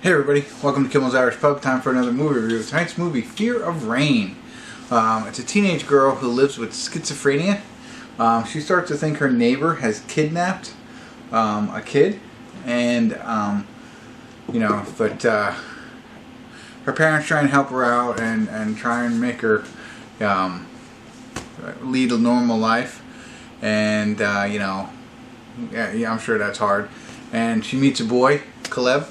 Hey everybody, welcome to Kimmel's Irish Pub. Time for another movie review. Tonight's movie, Fear of Rain. It's a teenage girl who lives with schizophrenia. She starts to think her neighbor has kidnapped a kid, and her parents try and help her out and try and make her lead a normal life. And I'm sure that's hard. And she meets a boy, Caleb,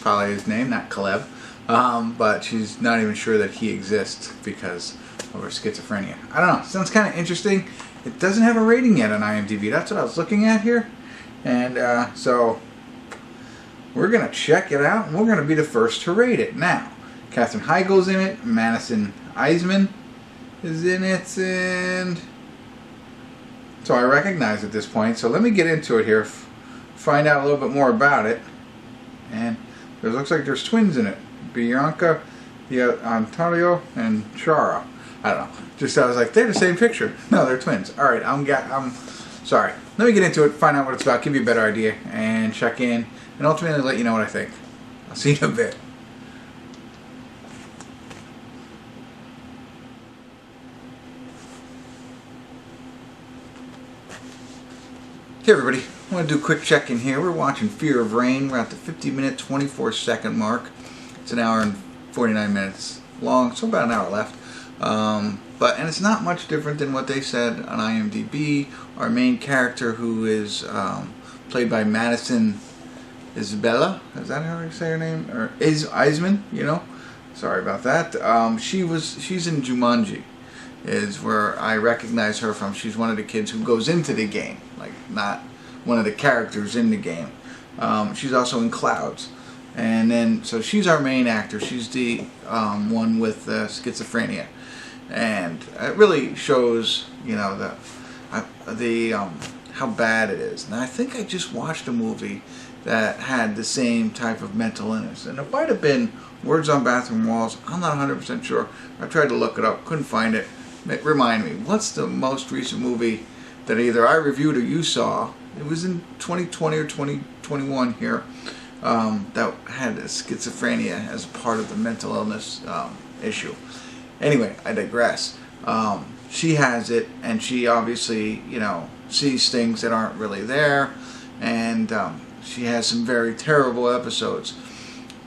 probably his name, not Caleb, but she's not even sure that he exists because of her schizophrenia. I don't know, sounds kind of interesting. It doesn't have a rating yet on IMDb. That's what I was looking at here. And so we're going to check it out, and we're going to be the first to rate it. Now, Katherine Heigl's in it, Madison, Iseman is in it, and so I recognize at this point. So let me get into it here, find out a little bit more about it. And it looks like there's twins in it. Bianca, Antonio, and Shara. I don't know. Just I was like, they're the same picture. No, they're twins. All right, I'm sorry. Let me get into it, find out what it's about, give you a better idea, and check in, and ultimately let you know what I think. I'll see you in a bit. Hey everybody, I want to do a quick check-in here. We're watching Fear of Rain. We're at the 50-minute, 24-second mark. It's an hour and 49 minutes long, so about an hour left. And it's not much different than what they said on IMDb. Our main character, who is played by Madison Isabella, is that how you say her name? Or Iseman, Sorry about that. She's in Jumanji, is where I recognize her from. She's one of the kids who goes into the game, like not one of the characters in the game. She's also in Clouds, and then so she's our main actor. She's the one with schizophrenia, and it really shows how bad it is. And I think I just watched a movie that had the same type of mental illness, and it might have been Words on Bathroom Walls. I'm not 100% sure. I tried to look it up, couldn't find it. Remind me, what's the most recent movie that either I reviewed or you saw? It was in 2020 or 2021 here, that had schizophrenia as part of the mental illness issue. Anyway, I digress. She has it, and she obviously, sees things that aren't really there, and she has some very terrible episodes.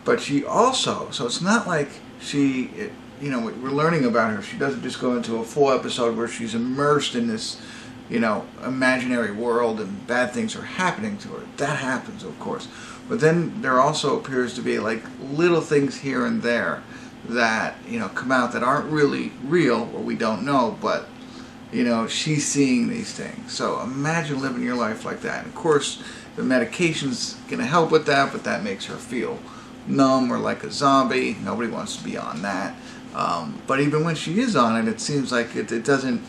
But she also, so it's not like we're learning about her. She doesn't just go into a full episode where she's immersed in this, imaginary world and bad things are happening to her. That happens, of course. But then there also appears to be like little things here and there that, come out that aren't really real, or we don't know, but, she's seeing these things. So imagine living your life like that. And of course, the medication's going to help with that, but that makes her feel numb or like a zombie. Nobody wants to be on that. But even when she is on it, it seems like it doesn't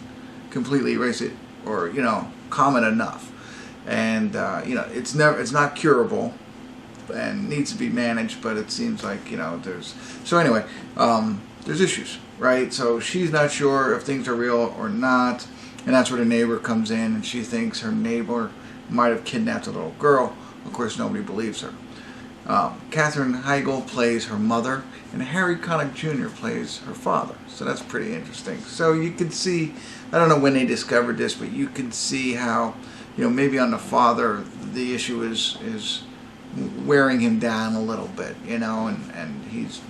completely erase it, or calm it enough. And it's not curable and needs to be managed. But it seems like there's issues, right? So she's not sure if things are real or not, and that's where the neighbor comes in, and she thinks her neighbor might have kidnapped a little girl. Of course, nobody believes her. Katherine Heigl plays her mother, and Harry Connick Jr. plays her father. So that's pretty interesting. So you can see, I don't know when they discovered this, but you can see how, maybe on the father, the issue is wearing him down a little bit, and he's,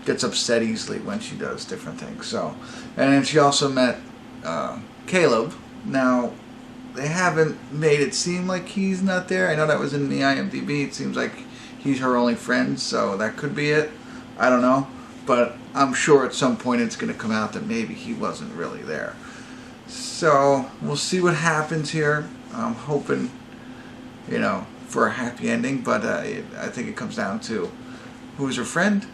gets upset easily when she does different things. So, and then she also met Caleb. Now, they haven't made it seem like he's not there. I know that was in the IMDb. It seems like he's her only friend, so that could be it. I don't know. But I'm sure at some point it's going to come out that maybe he wasn't really there. So we'll see what happens here. I'm hoping, for a happy ending. But I think it comes down to who's her friend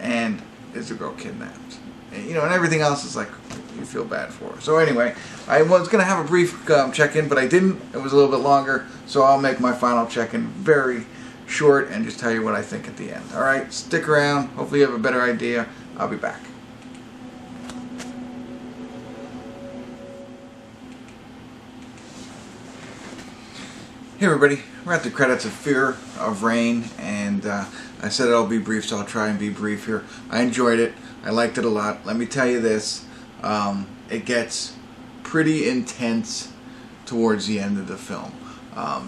and is the girl kidnapped. And everything else is like, you feel bad for her. So anyway, I was going to have a brief check-in, but I didn't. It was a little bit longer, so I'll make my final check-in very short and just tell you what I think at the end. All right, stick around. Hopefully you have a better idea. I'll be back. Hey everybody, we're at the credits of Fear of Rain, and I said I'll be brief, so I'll try and be brief here. I enjoyed it. I liked it a lot. Let me tell you this, it gets pretty intense towards the end of the film.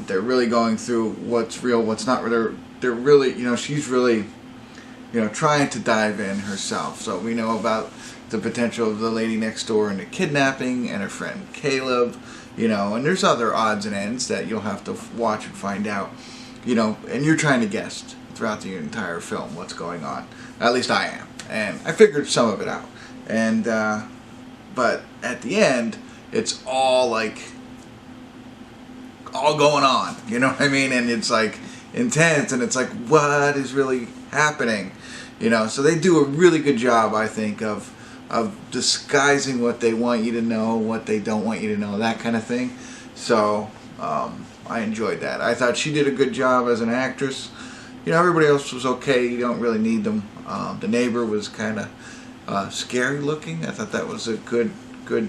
They're really going through what's real, what's not. They're really, she's really, trying to dive in herself. So we know about the potential of the lady next door and the kidnapping and her friend Caleb, and there's other odds and ends that you'll have to watch and find out, and you're trying to guess throughout the entire film what's going on. At least I am, and I figured some of it out. And but at the end, it's all going on, you know what I mean? And it's like intense, and it's like, what is really happening? So they do a really good job, I think, of disguising what they want you to know, what they don't want you to know, that kind of thing. So I enjoyed that. I thought she did a good job as an actress. Everybody else was okay. You don't really need them. The neighbor was kind of scary looking. I thought that was a good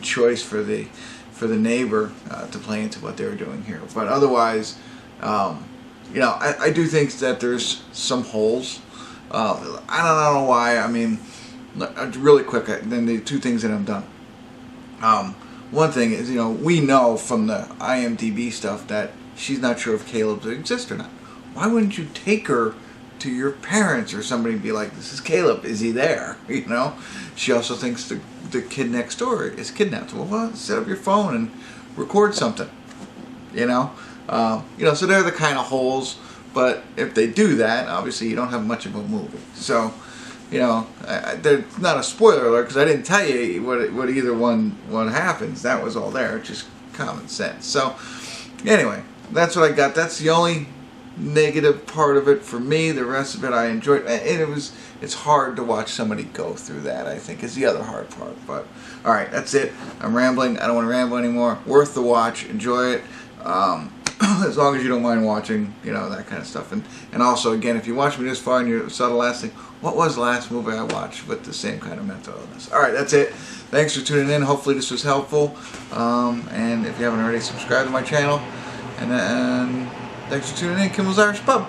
choice for the neighbor to play into what they were doing here. But otherwise, I do think that there's some holes. I don't know why. I mean, really quick, then the two things that I'm done. One thing is, we know from the IMDb stuff that she's not sure if Caleb exists or not. Why wouldn't you take her to your parents or somebody and be like, this is Caleb, is he there? She also thinks the kid next door is kidnapped. Well, set up your phone and record something. So they're the kind of holes. But if they do that, obviously you don't have much of a movie. So, they're not a spoiler alert because I didn't tell you what either what happens. That was all there, just common sense. So, anyway, that's what I got. That's the only negative part of it for me. The rest of it I enjoyed. And it's hard to watch somebody go through that, I think, is the other hard part. But, alright, that's it. I'm rambling. I don't want to ramble anymore. Worth the watch. Enjoy it. As long as you don't mind watching, that kind of stuff. And also, again, if you watch me this far and you saw the last thing, what was the last movie I watched with the same kind of mental illness? Alright, that's it. Thanks for tuning in. Hopefully this was helpful. And if you haven't already, subscribe to my channel. And thanks for tuning in. Kimmel's Irish Pub.